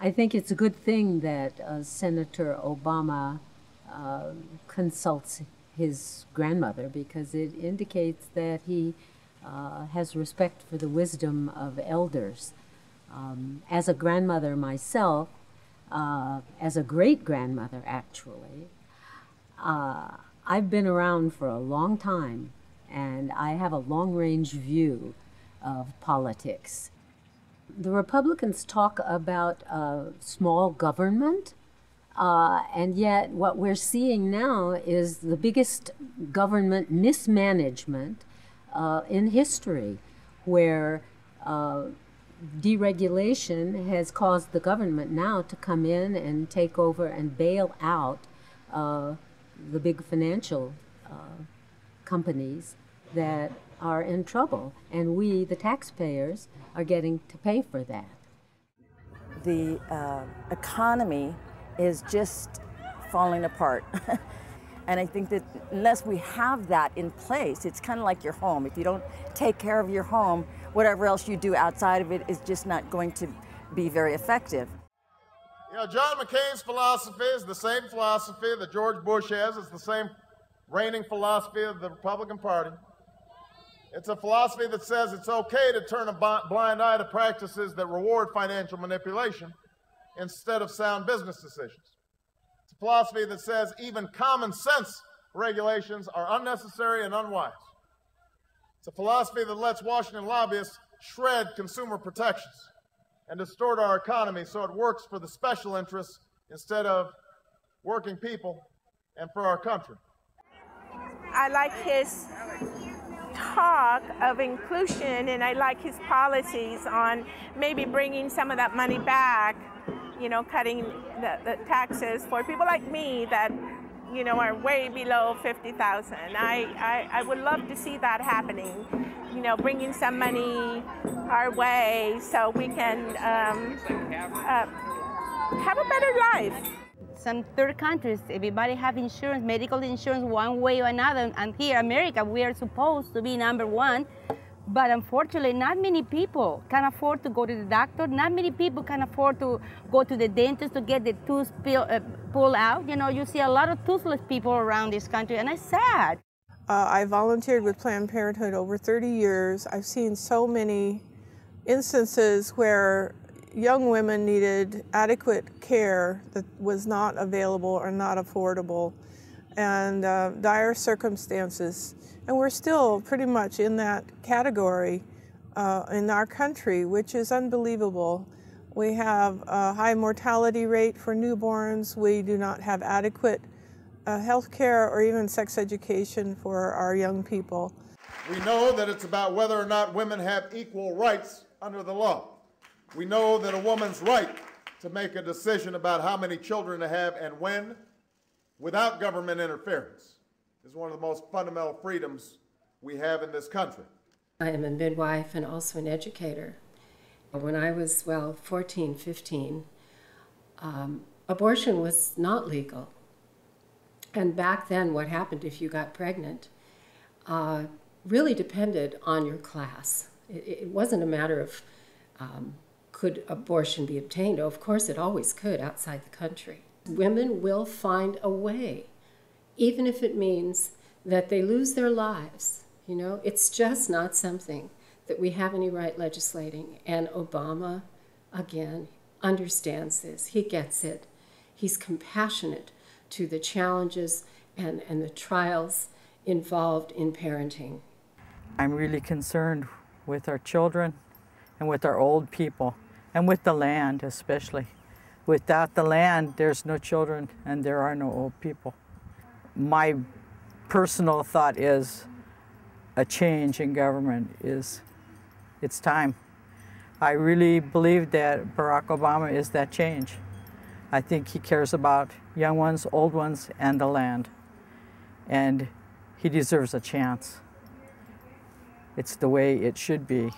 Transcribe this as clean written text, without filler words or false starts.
I think it's a good thing that Senator Obama consults his grandmother, because it indicates that he has respect for the wisdom of elders. As a grandmother myself, as a great-grandmother actually, I've been around for a long time, and I have a long-range view of politics. The Republicans talk about small government, and yet what we're seeing now is the biggest government mismanagement in history, where deregulation has caused the government now to come in and take over and bail out the big financial companies that are in trouble, and we, the taxpayers, are getting to pay for that. The economy is just falling apart. And I think that unless we have that in place, it's kind of like your home. If you don't take care of your home, whatever else you do outside of it is just not going to be very effective. You know, John McCain's philosophy is the same philosophy that George Bush has. It's the same reigning philosophy of the Republican Party. It's a philosophy that says it's okay to turn a blind eye to practices that reward financial manipulation instead of sound business decisions. It's a philosophy that says even common sense regulations are unnecessary and unwise. It's a philosophy that lets Washington lobbyists shred consumer protections and distort our economy so it works for the special interests instead of working people and for our country. I like his talk of inclusion, and I like his policies on maybe bringing some of that money back, you know, cutting the taxes for people like me that, you know, are way below 50,000. I would love to see that happening, you know, bringing some money our way so we can have a better life. Some third countries, everybody have insurance, medical insurance one way or another, and here in America, we are supposed to be #1, but unfortunately, not many people can afford to go to the doctor. Not many people can afford to go to the dentist to get the tooth pulled out. You know, you see a lot of toothless people around this country, and it's sad. I volunteered with Planned Parenthood over 30 years. I've seen so many instances where young women needed adequate care that was not available or not affordable, and dire circumstances. And we're still pretty much in that category in our country, which is unbelievable. We have a high mortality rate for newborns. We do not have adequate health care or even sex education for our young people. We know that it's about whether or not women have equal rights under the law. We know that a woman's right to make a decision about how many children to have and when, without government interference, is one of the most fundamental freedoms we have in this country. I am a midwife and also an educator. When I was, 14, 15, abortion was not legal. And back then, what happened if you got pregnant really depended on your class. It wasn't a matter of could abortion be obtained? Of course, it always could outside the country. Women will find a way, even if it means that they lose their lives. You know, it's just not something that we have any right legislating. And Obama, again, understands this. He gets it. He's compassionate to the challenges and the trials involved in parenting. I'm really concerned with our children and with our old people and with the land especially. Without the land, there's no children and there are no old people. My personal thought is a change in government it's time. I really believe that Barack Obama is that change. I think he cares about young ones, old ones, and the land. And he deserves a chance. It's the way it should be.